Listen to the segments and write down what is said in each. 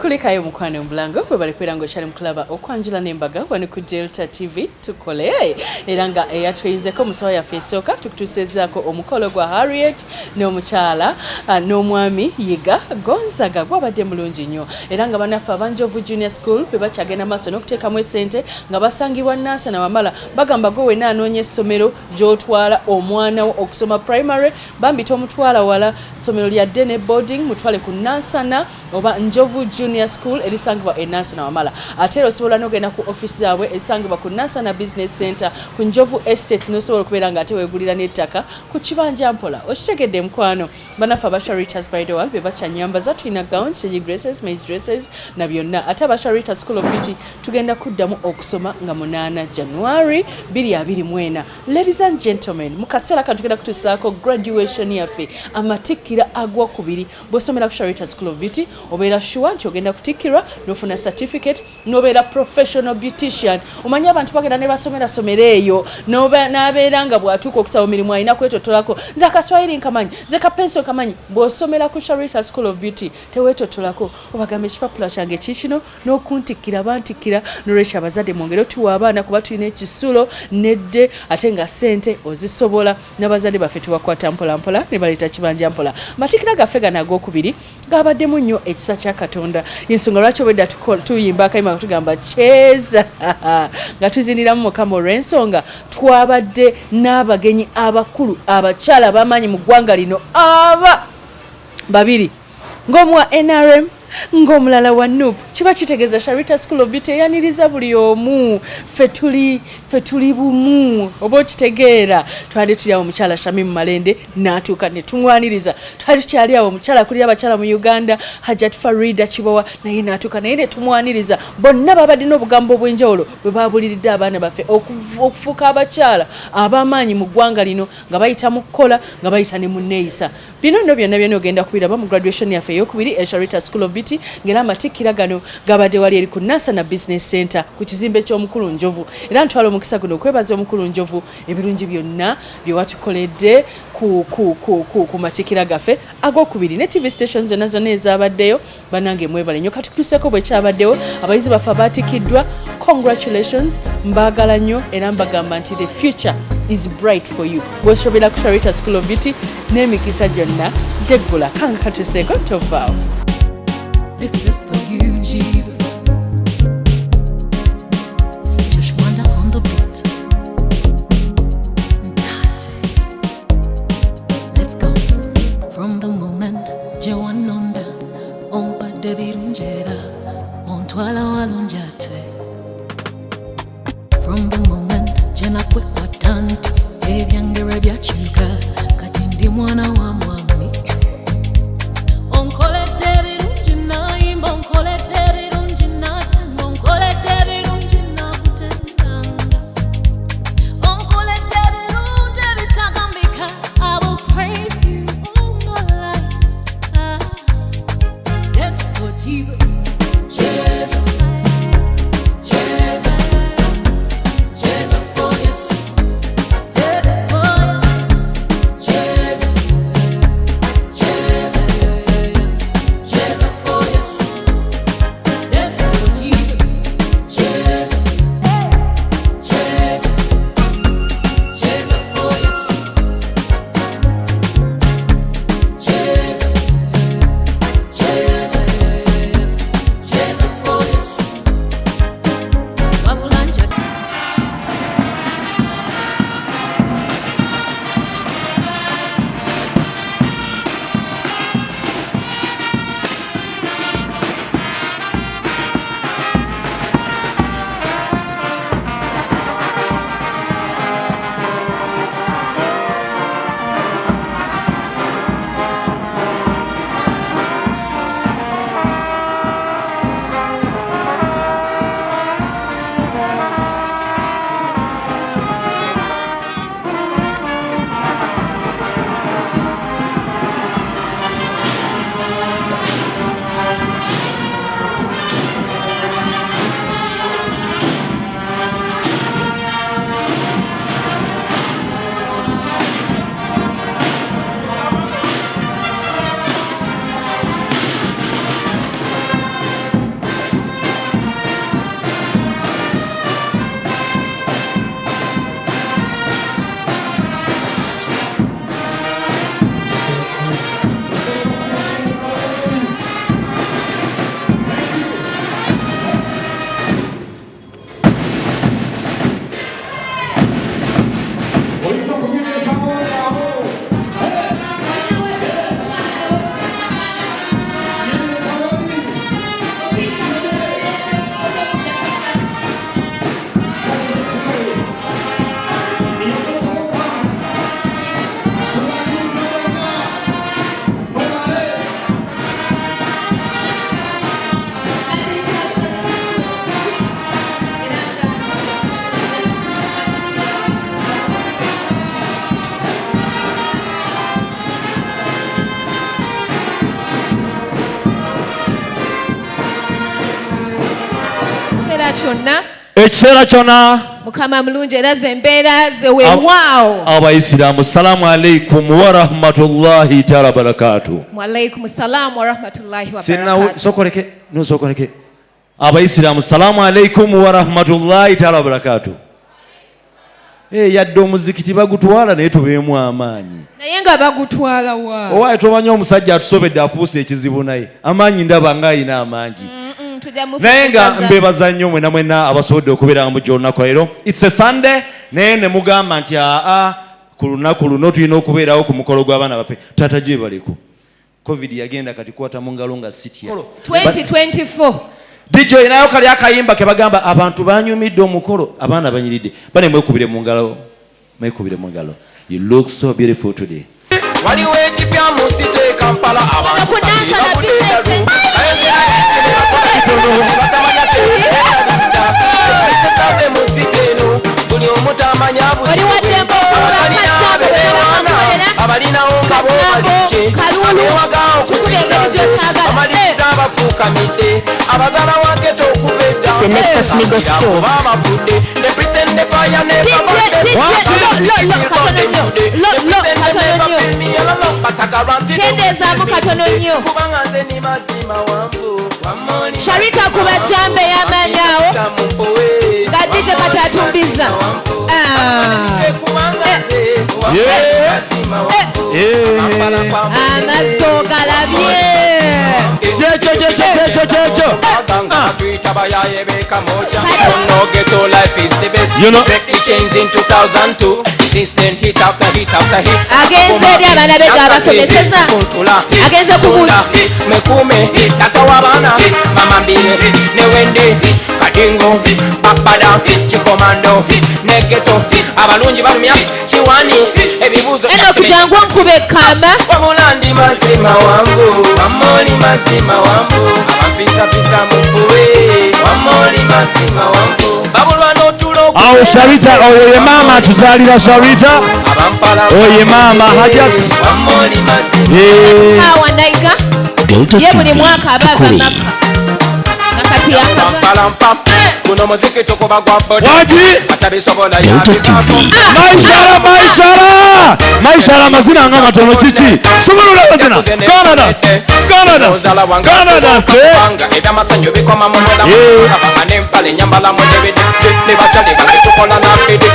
kulikayo mukwano mbulango kwe bali kwera ngo shali mukulaba okwanjula n'embaga wano ku Delta TV tukole era nga eyatuyinzeko musawo ya fesoka tukutusezaako omukolo gwa Harriet n'omukyala n'omwami Yiga Gonzaga gwabadde mulungi nnyo era nga banafa Abanjovu Junior School be bakyagenda maaso n'okuteekamu essente nga basangibwa Nasa na Wamala bagamba gwe wena anoonya essomero gy'otwala omwana wo okusoma primary bambi tomutwala wala somero lya Dene boarding mutwale ku Nansana oba Njovu Junior School erisangibwa e Nansana Wamala ate osobola n'ogenda ku office yaabwe esangibwa ku Nansana Business Center ku Njovu Estate n'osobola okubeera nga ate weegulira n'ettaka ku kibanja mpola okitegedde mukwano banafa aba Sharitas by the way be bakyanyambaza tulina gowns stage dresses maid dresses na byonna ate aba Sharitas School of Beauty tugenda kuddamu okusoma nga 8 January 2024 ladies and gentlemen mukaseera kano tugenda kutusaako graduation yaffe amatikkira agwokubiri bw'osomera ku Sharitas School of Beauty obeera sure nti ogenda kutikkirwa n'ofuna certificate n'obeera professional beautician omanya abantu bagenda ne basomera somero eyo n'abeera nga bw'atuuka okusaba omirimu alina kwetotolako nze akaswahili nkamanyi nze kapenso nkamanyi bw'osomera ku Sharitas School of Beauty teweetotolako obagamba ekipapula kyange kikino n'okuntikkira bantikkira n'olwekyo abazadde mwongere otuwa abaana kuba tulina ekisulo nedde ate nga ssente ozisobola n'abazadde baffe tubakwata mpolampola ne baleeta kibanja mpola matikira gaffe gano ag'okubiri gabaddemu nnyo ekisa kya Katonda ensonga lwaki obwedda tuyimba akayima nga tugamba kyeza nga tuziniramu Mukama olw'ensonga twabadde n'abagenyi abakulu abakyala ab'amaanyi mu ggwanga lino babiri ng'omu wa NRM ng'omulala wa NUP kiba kitegeeza Sharitas School of Beauty eyaniriza buli omu ffe tuli bumu oba okitegeera twali tuli awo omukyala Shamimu Malende n'atuuka ne tumwaniriza twali tukyali awo omukyala kulira abakyala mu Uganda Hajat Farida Kibowa naye n'atuuka naye ne tumwaniriza bonna babadde n'obugambo obw'enjawulo bwe babuliridde abaana baffe okufuuka abakyala ab'amaanyi mu ggwanga lino nga bayita mu kukola nga bayita ne mu nneeyisa bino nno byonna ogenda kubiraba mu graduation yaffe ey'okubiri e Sharitas School of Beauty ngera amatikkira gano gabadde wali eri ku Nansana Business Center ku kizimbe ky'omukulu Njovu era ntwala omukisa guno okwebaza omukulu Njovu ebirungi byonna bye watukoledde ku matikkira gaffe ag'okubiri ne TV stations zonna ezabaddeyo banange mwebale nnyo kati kutuseeko bwe kyabaddewo abayizi baffe abaatikiddwa congratulations mbaagala nnyo era mbagamba nti the future is bright for you bw'osobera ku Sharitas School of Beauty n'emikisa gyonna gyeggula kanga katuseeko tovaawo. This is for you, Jesus. Just wander on the beat. Let's go. From the moment Jewanonda ompa debirunjera ontwala walunjate. From the moment jena kwekwa tanti ebyangere byakyuka kati ndi mwana wa mwami. ekiseera kyonna Mukama mulungi era ze mbeera ze weewaawo. Abaisiraamu salaamu alaikum wa rahmatullahi taala barakatuh. Wa alaikum salaam wa rahmatullahi wa barakatuh. Sokoleke. Abaisiraamu salaamu alaikum wa rahmatullahi taala barakatuh. Yadde omuzikiti bagutwala naye tubeemu amaanyi. Naye nga bagutwala wa. Owaye tomanyi omusajja atusobedde afuuse ekizibu naye. Amaanyi ndaba nga alina amaanyi. Naye nga mbebaza nnyo mwena abasobodde okubeera mu gy'olunaku leero. It's a Sunday naye ne mugamba nti ku lunaku luno tulina okubeerawo ku mukolo gw'abaana baffe. Taata gye baliko. COVID yagenda kati kwata mu ngalo nga sitya. 2024. DJ inayo kali akayimba ke bagamba abantu banyumidde omukolo abaana banyiridde. Bane mwekubire mu ngalo. You look so beautiful today. Waliwo ekipya mu site Kampala abantu Sharita kuba jambe ya manyawo gadije katatumbiza amazoga labye You know, break the chains in 2002. Since then, hit after hit after hit. Agenze eri abana bega abasomeseza. Agenze kubula. Mekume, tata wabana. Mama mbile, newende. Kadingo, papada, chikomando. Negeto, abalungi balumya. Chiwani, ebibuzo. Eno kujangwa nkube kamba. Wamulandi mazima wangu. Wamoli mazima wangu. Abampisa pisa mpuwe. Wamoli mazima wangu. Babulwano tulo. Awo Sharita oye mama tuzalira Sharita. Oye mama Hajat. Hawa Naiga. Ye buli mwaka abava maka. Nakati yaka. Kuno muziki tukuba gwa bodi. Waji. Atabisobola ya bikaso. Maishara mazina nga matono chichi. Sumulula mazina. Canada. Eda masanyo bikoma mumola. Abane mpale nyambala mudebe. Ne bachale bakitukola na bede.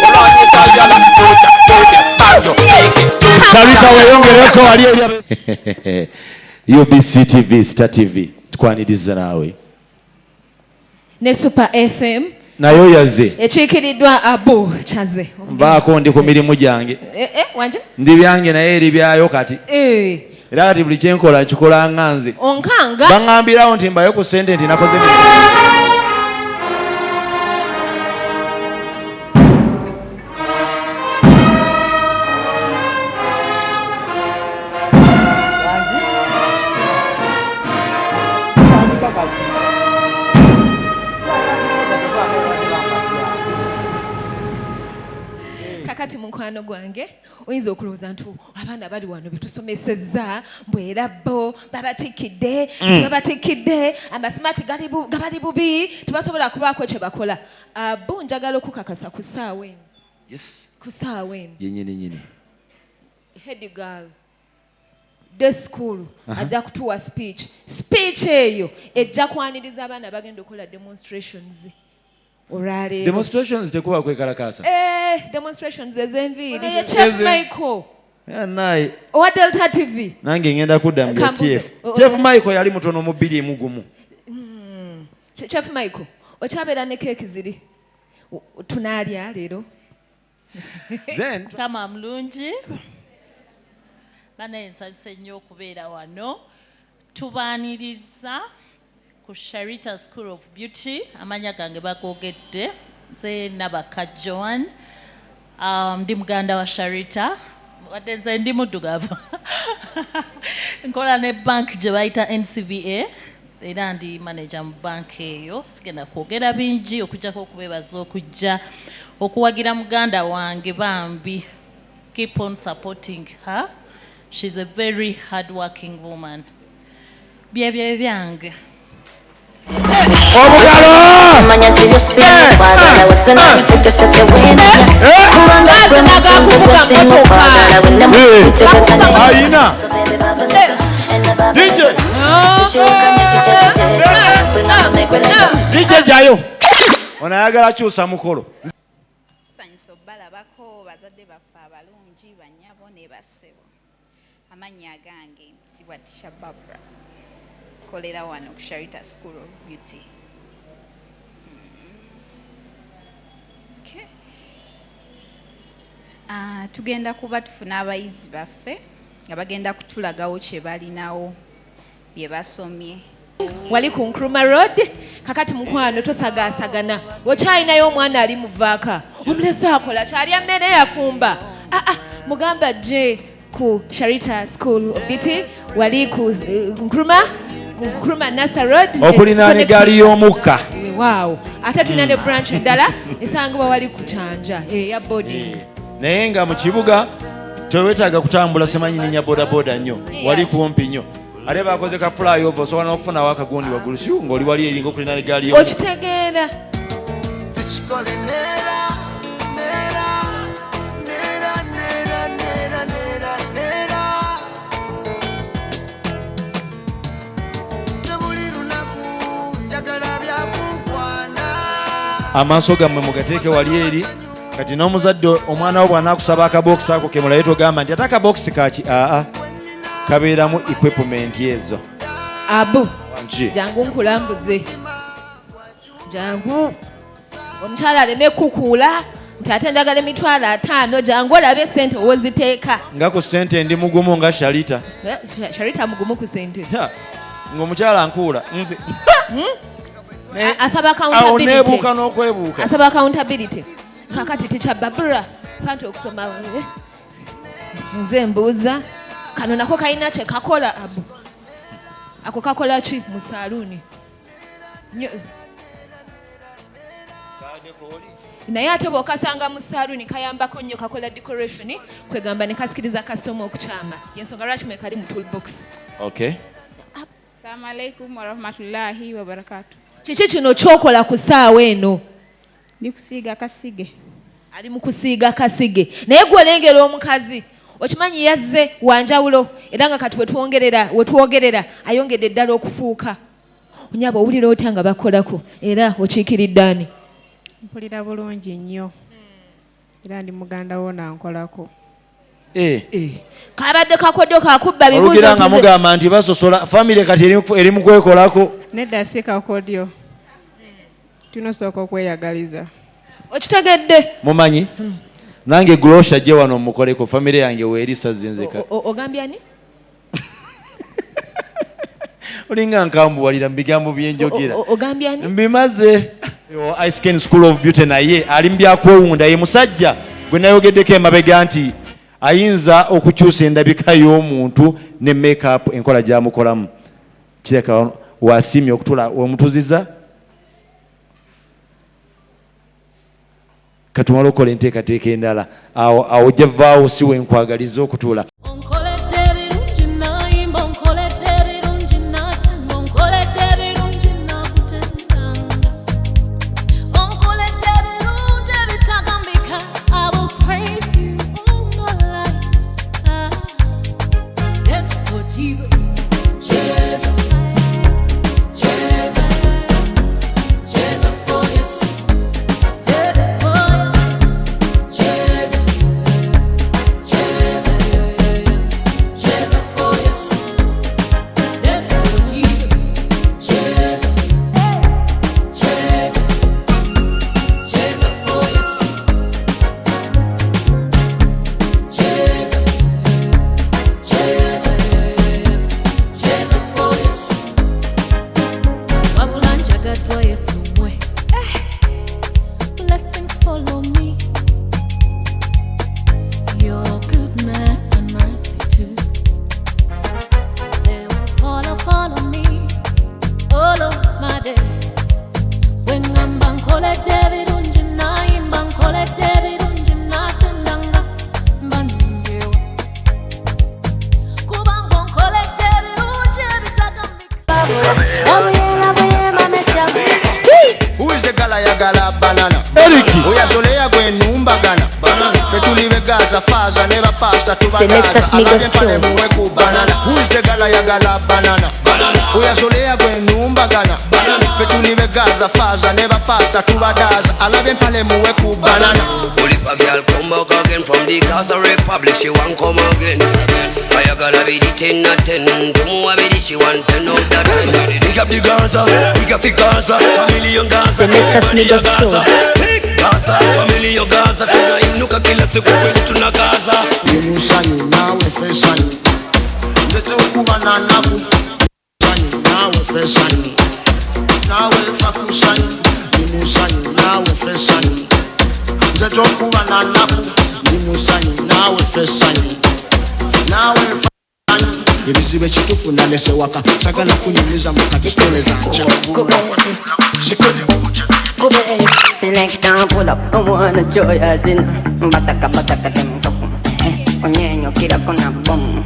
Kulonyi sayala. Sharita weyongereko wali eri. UBC TV, Star TV. Tukwaniriza nawe. Ne Super FM. Nayo yaze. Ekikiridwa abo chaze. Mbaako ndi ku mirimu gyange. Wanje? Ndi byange naye eri byayo kati. Era kati buli kyenkola nkikola nganze. Onkanga. Bangambirawo nti mbayo ku sente nti nakoze kakati munkwano gwange oyinza okulowooza nti abaana bali wano betusomesezza mbwera bo babatikidde amasimaati gabali bubi tebasobola kubaako kye bakola. Bo njagala okukakasa ku ssaawa eno. Ku ssaawa eno yenyini head girl the school ajja kutuwa speech eyo ejja kwaniriza abaana bagenda okukola demonstrations. Demonstrations tekuba kwekalakasa. Demonstrations ez'enviiri. Chef Michael. Naye. Owa Delta TV. Nange ngenda kudda mu Chief. Chef Michael yali mutono mu 2 emugumu. Chef Michael, okyabeera ne cake ziri. Tunaalya leero. Then kama mlungi. Bana ensanyuse nnyo okubeera wano. Tubaaniriza ku Sharita School of Beauty. Amanya gange bagogedde. Nze Nabaka Joan. Ndi muganda wa Sharita. Wadde nze ndi muddugavu. Nkola ne bank gye bayita NCBA. Era ndi manager mu bank eyo. Sigenda kwogera bingi okujjako okubeebaza okujja okuwagira muganda wange bambi. Keep on supporting her. She's a very hard-working woman. Byange. obugalo manya nti by'osinga okwagala wasana bitegesa tewenda kubanga gwe mutunzi gw'osinga okwagala wenna mubitegesa ne ayina DJ jayo ono ayagala kyusa mukolo tusanyusa obbalabako bazadde baffe abalungi banyabo ne bassebo amannya agange mpitibwa Tisha Barbara kolera wano ku Sharita School of Beauty. Okay. Tugenda kuba tufuna abayizi baffe nga bagenda kutulagawo kye balinawo bye basomye. Wali ku Nkrumah Road kakati mukwano tosagaasagana okyalinayo omwana ali mu vaaka omulezi akola kyali emmere yafumba mugamba je ku Sharita School of Beauty wali ku Nkrumah Nasa Road okulinaana eggaali y'omukka. Wow, ate tulina ne branch endala esangibwa wali ku Kyanja eya boarding. Naye nga mu kibuga tewetaaga kutambula semanyininya bodaboda nnyo wali kumpi nnyo ate bakoze ka flyover osobola n'okufunawo akagundi waggulu siu ng'oli wali eringa okulinaana eggaali y'omukka. Okitegeera amaaso gammwe mugateeke wali eri kati n'omuzadde omwana wo bw'anaakusaba akabokisi ako kemulaye togamba nti ate akabokisi kaki kabeeramu equipment ezo. Abu jangu nkulambuze jangu omukyala aleme kukuula nti ate njagala emitwalo 5 jangu olabe sente woziteeka nga ku sente ndi mugumu nga Sharita. Sharita mugumu ku sente ng'omukyala nkuula nze asaba neebuuka n'okwebuuka asaba accountability kakati Tisha Barbara panti okusoma nze mbuuza kano nako kalina kye kakola Abu ako kakola ki mu saluuni naye ate bw'okasanga mu saluuni kayambako nnyo kakola decoration kwegamba ne kasikiriza customer okukyama yensonga lwaki mwe kali mu toolbox. Okay. Assalamu alaikum warahmatullahi wabarakatuh. Kiki kino kyokola ku ssaawa eno? Ndi kusiiga kasige. Ali mu kusiiga kasige naye gwe olengera omukazi okimanyi yazze wanjawulo era nga kati wetwogerera ayongedde eddala okufuuka onyaba owulira otya nga bakolako era okiikiridde ani? Mpulira bulungi nnyo era ndi muganda wo nankolako. Kabadde kakodyo kakubba bibuuzo olugira nga mugamba nti basosola famire kati eri mu kwekolako. Nedda si kakodyo tunosooka okweyagaliza. Okitegedde? Mumanyi nange glosha gye wano mukoleko famire yange weerisa zinzeka. Ogambye ani? Olinga nkambuwalira mu bigambo byenjogera. Ogambye ani? Mbimaze. Ice Skin School of Beauty naye ali mu byakwewunda ye musajja gwe nayogeddeko emabega nti ayinza okukyusa endabika y'omuntu ne make-up enkola gy'amukolamu. Kireka wasimye okutula omutuziza katumala okola enteekateeka endala awo gyavaawo si we nkwagaliza okutula. yagala banana. Oyasolea gwe numbagana. Fetulive gaza faza never pasta to banana. Who's the gala yagala banana? Oyasolea gwe numbagana. Fetulive gaza faza never pasta to badaza. Alabe pale muwe ku banana. Fully a girl come back again from the Gaza Republic. She want come again. I gotta be the 10 or 10. Don't be the she want 10 out that 10. Pick up the Gaza, pick up the Gaza. Chameleon Gaza, Gaza, Chameleon Gaza. Tuna inuka kila siku kwetu na Gaza. Nimusanyu nawe feshanyu. Ndete ukubana naku. Sanyu nawe feshanyu. Nawe fakushanyu. Nimusanyu nawe feshanyu. Ndete ukubana naku. Nimusanyu nawe feshanyu. Nawe feshanyu. Ibizibe chitufu nalese waka. Sagala kunyumiza mukati stole zancha. Select and pull up, I wanna joy as in Bataka bataka dem tokum. Onyenyo kira kona bom.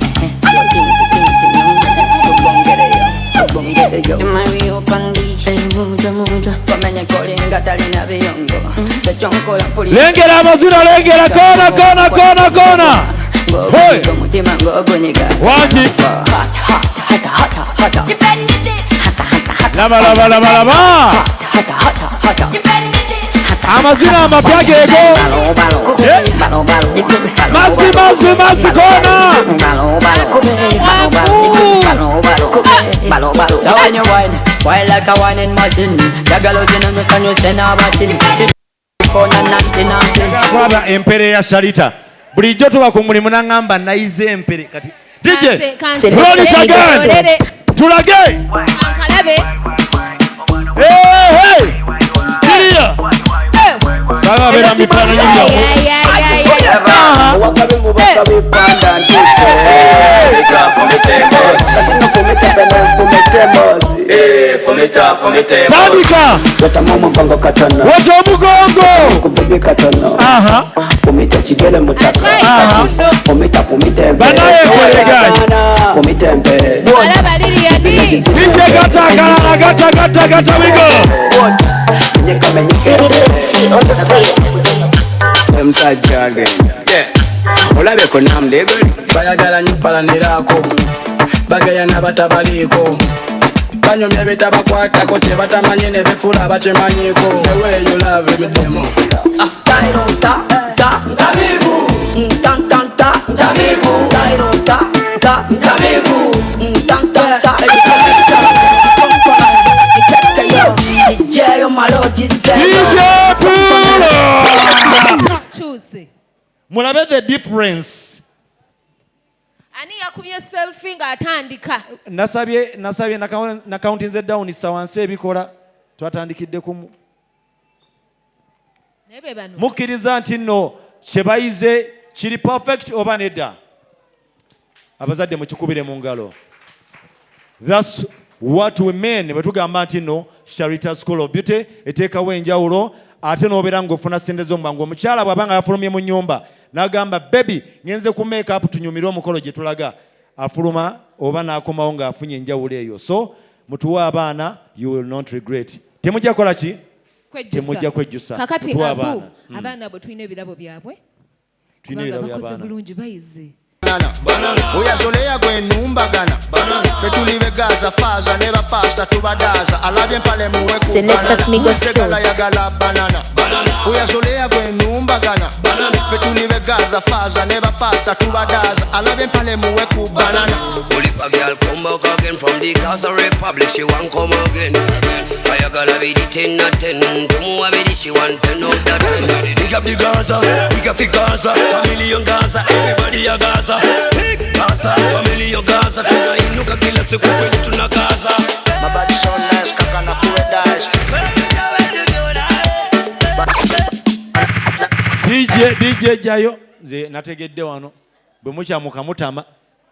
Bongere yo. Mario condition. Muja. Komenya kolinga talina biyongo. Chonkola puli. Lengera amazina lengera kona. Hey. Waji. Hata. Lama. Amazina amapya gego. Masi kona. Why like a one in machine? Jagalos in the sun, you send a machine. Kwaba empere ya Sharita. Bulijjo tuba ku mulimu nangamba nayize empere kati. DJ. Roll it again. Tulage. Hey. Siria. Saba bera mifano nyingi. Tandika. Wata mugongo. Aha. Fumita chigele mutaka. Fumita banaye welegani. Fumita mpe. DJ gata we go. Msajage. Olabe kona mdegoli. Bayagala nyupala nirako. Bagaya nabatabaliko. Banyomye bitabakwata kote batamanyene befula bachemanyiko. The way you love me demo. After ta Jamivu. Tan Jamivu. Ta Jamivu. Tan DJ Omaloji Choose. Mulabe the difference. Ani yakubye selfie nga atandika. Nasabye na counting ze down sawanse ebikola twatandikidde kumu. Nebe bano. Mukiriza nti no chebayize kiri perfect oba nedda. Abazadde mukikubire mu ngalo. That's what we mean betugamba nti no Sharita's School of Beauty eteekawo enjawulo ate n'obeera ng'ofuna ssente z'omubango. Omukyala bw'abanga yafulumye mu nnyumba n'agamba baby ngenze ku make up tunyumire omukolo gye tulaga afuluma oba n'akomawo ng'afunye enjawulo eyo. So mutuwe abaana you will not regret. Temujja kola ki? Temujja kwejjusa. Kakati abaana bwe tulina ebirabo byabwe. Tulina bakoze bulungi bayize. Oyasolea gwe numbagana. Fetulive gaza faza never pasta to badaza. Alabye pale muwe kubana. Yagala banana. Oyasolea gwe numbagana. Fetulive gaza faza never pasta to badaza. Alabye pale muwe kubana. Fully a girl come back again from the Gaza Republic. She want come again. I gotta be the 10 or 10. Don't be the she want 10 out that 10. Pick up the Gaza, pick up the Gaza. Chameleon Gaza, everybody a Gaza. Gaza, Chameleon Gaza. Tuna inuka kila siku kwetu na Gaza. My body so nice, kaka na kuwe dice. DJ Jayo nze nategedde wano bwe mukyamuka mutama